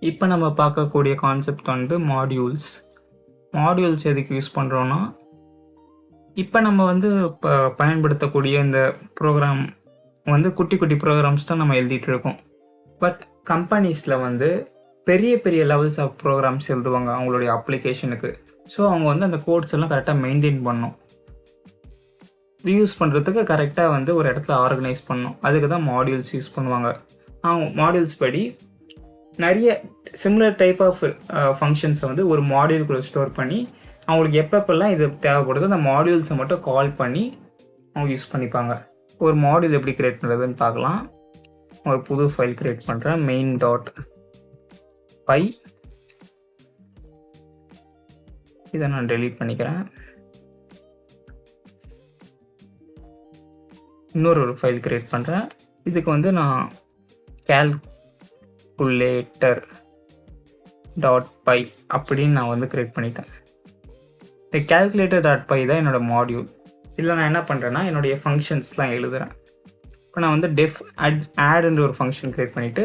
இப்போ நம்ம பார்க்கக்கூடிய கான்செப்ட் வந்து மாடியூல்ஸ். மாடியூல்ஸ் எதுக்கு யூஸ் பண்ணுறோன்னா, இப்போ நம்ம வந்து பயன்படுத்தக்கூடிய இந்த ப்ரோக்ராம் வந்து குட்டி குட்டி ப்ரோக்ராம்ஸ் தான் நம்ம எழுதிட்டு இருக்கோம். பட் கம்பெனிஸில் வந்து பெரிய பெரிய லெவல்ஸ் ஆஃப் ப்ரோக்ராம்ஸ் எழுதுவாங்க அவங்களுடைய அப்ளிகேஷனுக்கு. ஸோ அவங்க வந்து அந்த கோட்ஸ் எல்லாம் கரெக்டாக மெயின்டைன் பண்ணணும், ரீயூஸ் பண்ணுறதுக்கு கரெக்டாக வந்து ஒரு இடத்துல ஆர்கனைஸ் பண்ணணும். அதுக்கு தான் மாடியூல்ஸ் யூஸ் பண்ணுவாங்க. அவங்க மாடியூல்ஸ் படி நிறைய சிமிலர் டைப் ஆஃப் ஃபங்க்ஷன்ஸை வந்து ஒரு மாடியூலுக்குள்ளே ஸ்டோர் பண்ணி அவங்களுக்கு எப்பப்பெல்லாம் இது தேவைப்படுதோ அந்த மாடியூல்ஸை மட்டும் கால் பண்ணி அவங்க யூஸ் பண்ணிப்பாங்க. ஒரு மாடியூல் எப்படி க்ரியேட் பண்ணுறதுன்னு பார்க்கலாம். ஒரு புது ஃபைல் க்ரியேட் பண்ணுறேன், main.py. இதை நான் டெலீட் பண்ணிக்கிறேன். இன்னொரு ஃபைல் க்ரியேட் பண்ணுறேன். இதுக்கு வந்து நான் calculator.py அப்படின்னு நான் வந்து க்ரியேட் பண்ணிட்டேன். இந்த calculator.py தான் என்னோட மாடியூல். இதில் நான் என்ன பண்ணுறேன்னா என்னுடைய ஃபங்க்ஷன்ஸ்லாம் எழுதுகிறேன். இப்போ நான் வந்து add ஒரு ஃபங்க்ஷன் க்ரியேட் பண்ணிவிட்டு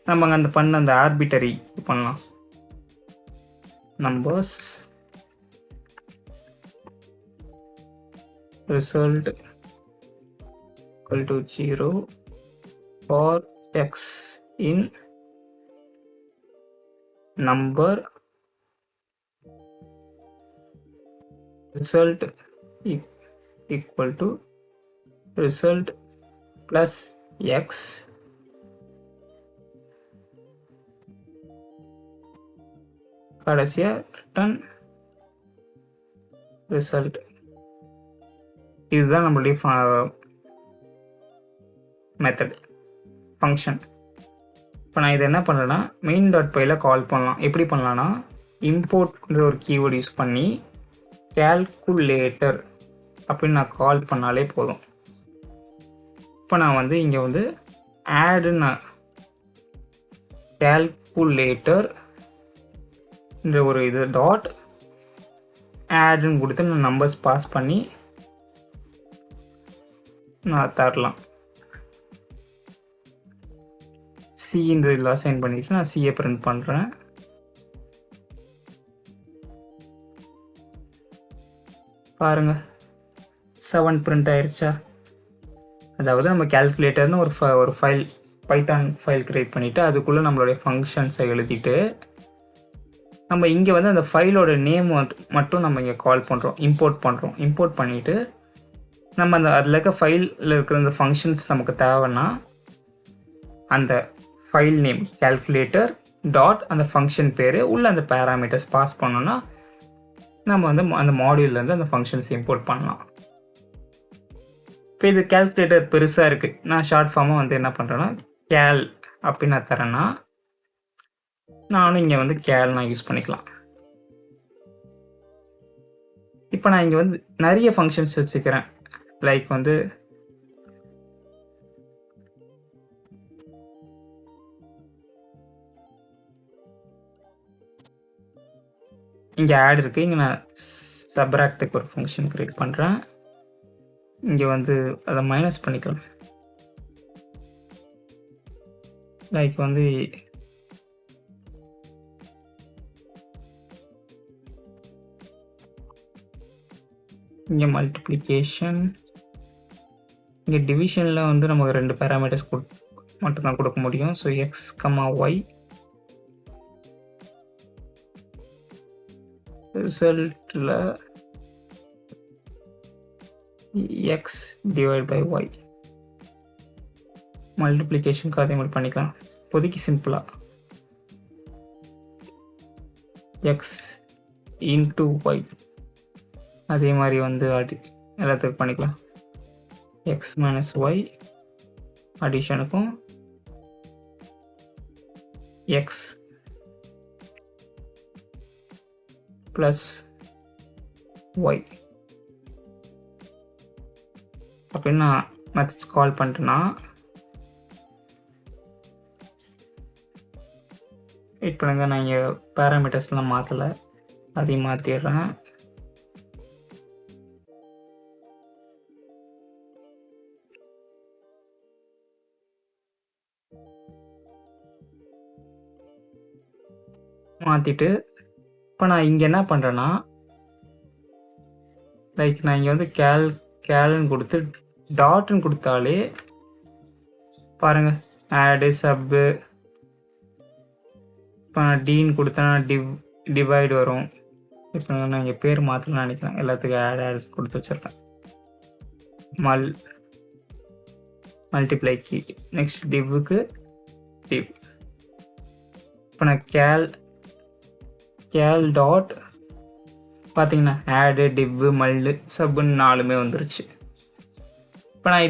நம்ம அந்த பண்ண அந்த ஆர்பிட்டரி பண்ணலாம். Numbers result equal to 0 for x in number result equal to result plus x கடைசியா return result. இதுதான் நம்மளுடைய மெத்தட் ஃபங்க்ஷன். இப்போ நான் இதை என்ன பண்ணலன்னா main.pyல கால் பண்ணலாம். எப்படி பண்ணலான்னா இம்போர்ட்ன்ற ஒரு கீவேர்டு யூஸ் பண்ணி calculator அப்படின்னு நான் கால் பண்ணாலே போதும். இப்போ நான் வந்து இங்கே வந்து ஆடுன்னு calculatorன்ற ஒரு இது டாட் ஆடுன்னு கொடுத்து நான் நம்பர்ஸ் பாஸ் பண்ணி நான் தரலாம். சின்ற இதில் அசைன் பண்ணிட்டு நான் சியை பிரிண்ட் பண்ணுறேன். பாருங்க 7 பிரிண்ட் ஆயிடுச்சா. அதாவது நம்ம கேல்குலேட்டர்னு ஒரு ஃபைல் பைத்தான் ஃபைல் க்ரியேட் பண்ணிவிட்டு அதுக்குள்ளே நம்மளுடைய ஃபங்க்ஷன்ஸை எழுதிட்டு நம்ம இங்கே வந்து அந்த ஃபைலோட நேம் மட்டும் நம்ம இங்கே கால் பண்ணுறோம், இம்போர்ட் பண்ணுறோம். இம்போர்ட் பண்ணிவிட்டு நம்ம அந்த அதில் இருக்க ஃபைலில் இருக்கிற அந்த ஃபங்க்ஷன்ஸ் நமக்கு தேவைன்னா அந்த ஃபைல் நேம் calculator டாட் அந்த ஃபங்க்ஷன் பேர் உள்ள அந்த பேராமீட்டர்ஸ் பாஸ் பண்ணோன்னா நம்ம வந்து அந்த மாடியூல்லேருந்து அந்த ஃபங்க்ஷன்ஸ் இம்போர்ட் பண்ணலாம். இப்போ இது calculator பெருசாக இருக்குது, நான் ஷார்ட் ஃபார்மாக வந்து என்ன பண்ணுறேன்னா கேல் அப்படின்னு நான் தரேன்னா நானும் இங்கே வந்து கேல் நான் யூஸ் பண்ணிக்கலாம். இப்போ நான் இங்கே வந்து நிறைய ஃபங்க்ஷன்ஸ் வச்சுக்கிறேன். லைக் வந்து இங்கே ஆட் இருக்குது. இங்கே நான் சப்ராக்டுக்கு ஒரு ஃபங்க்ஷன் க்ரியேட் பண்ணுறேன். இங்கே வந்து அதை மைனஸ் பண்ணிக்கலாம். லைக் வந்து இங்கே மல்டிப்ளிகேஷன், இங்கே டிவிஷனில் வந்து நமக்கு 2 பேராமீட்டர்ஸ் மட்டும் தான் கொடுக்க முடியும். ஸோ எக்ஸ் கமா ஒய் ரிசல்ட்டில் எக்ஸ் டிவைட் பை ஒய். மல்டிப்ளிகேஷனுக்கு அதே மாதிரி பண்ணிக்கலாம். இப்போதைக்கு சிம்பிளாக எக்ஸ் இன்ட்டு ஒய் அதே மாதிரி வந்து எல்லாத்துக்கும் பண்ணிக்கலாம். எக்ஸ் மைனஸ் ஒய் அடிஷனுக்கும் எக்ஸ் ப்ளஸ் ஒய் அப்படின்னு நான் மெத்தட்ஸ் கால் பண்ணிட்டேன்னா வெயிட் பண்ணுங்க, நான் இங்கே பேராமீட்டர்ஸ்லாம் மாற்றலை, அதையும் மாற்றிடுறேன். மாற்றிட்டு இப்போ நான் இங்கே என்ன பண்ணுறேன்னா, லைக் நான் இங்கே வந்து கேல்னு கொடுத்து டாட்னு கொடுத்தாலே பாருங்கள், ஆடு சப்பு. இப்போ நான் டீன்னு கொடுத்தேன்னா டிவைடு வரும். இப்போ நான் இங்கே பேர் மாற்றணும்னு நினைக்கிறேன், எல்லாத்துக்கும் ஆட் கொடுத்து வச்சுருக்கேன். Multiply key. நெக்ஸ்ட் டிவ்வுக்கு டிவ். இப்போ நான் கேல் டாட் பார்த்தீங்கன்னா ஆடு டிவ்வு மல்லு சப்புன்னு 4மே வந்துருச்சு. இப்போ நான்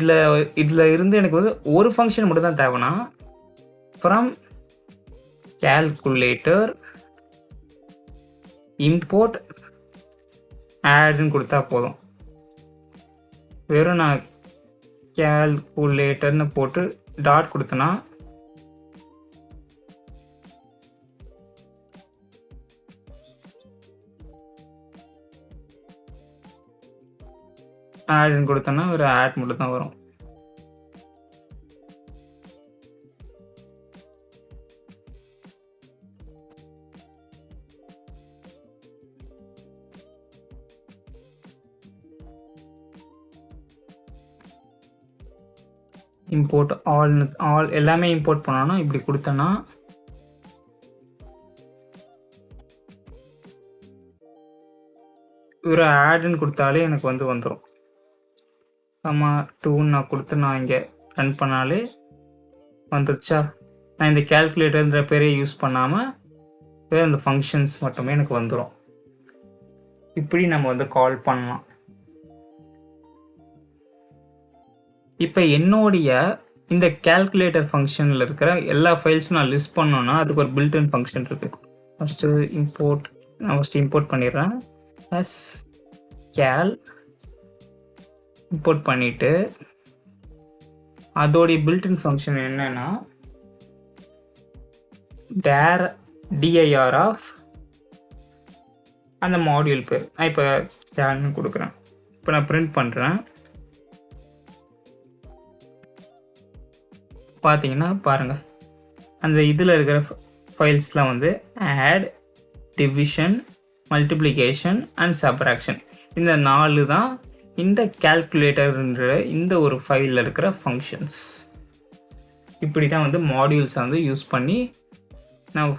இதில் இருந்து எனக்கு வந்து ஒரு ஃபங்க்ஷன் மட்டும் தான் தேவைன்னா, ஃப்ரம் கேல்குலேட்டர் இம்போர்ட் ஆடுன்னு கொடுத்தா போதும். வெறும் நான் கேல்குலேட்டர்னு போட்டு டாட் கொடுத்தேன்னா ஆடுன்னு கொடுத்தோன்னா ஒரு ஆட் மட்டும் தான் வரும். இம்போர்ட் ஆல் எல்லாமே இம்போர்ட் பண்ணோன்னா இப்படி கொடுத்தோன்னா ஒரு ஆடுன்னு கொடுத்தாலே எனக்கு வந்து வந்துடும். 2 நான் கொடுத்து நான் இங்கே ரன் பண்ணாலே வந்துருச்சா. நான் இந்த கேல்குலேட்டர்ன்ற பேரே யூஸ் பண்ணாமல் வேறு அந்த ஃபங்க்ஷன்ஸ் மட்டுமே எனக்கு வந்துடும். இப்படி நம்ம வந்து கால் பண்ணலாம். இப்போ என்னுடைய இந்த கேல்குலேட்டர் ஃபங்க்ஷனில் இருக்கிற எல்லா ஃபைல்ஸும் நான் லிஸ்ட் பண்ணோன்னா அதுக்கு ஒரு பில்ட்இன் ஃபங்க்ஷன் இருக்குது. நான் ஃபஸ்ட்டு இம்போர்ட் பண்ணிடுறேன். கேல் இம்போர்ட் பண்ணிவிட்டு அதோடைய பில்ட்இன் ஃபங்க்ஷன் என்னன்னா dir ஆஃப் அந்த மாடியூல் பேர். நான் இப்போ கேல்னு கொடுக்குறேன். இப்போ நான் பிரிண்ட் பண்ணுறேன். பார்த்தீங்கன்னா பாருங்கள், அந்த இதில் இருக்கிற ஃபைல்ஸ்லாம் வந்து add, division, multiplication and subtraction, இந்த 4 தான் இந்த கேல்குலேட்டர்ன்ற இந்த ஒரு ஃபைலில் இருக்கிற ஃபங்க்ஷன்ஸ். இப்படி தான் வந்து மாடியூல்ஸை வந்து யூஸ் பண்ணி நான்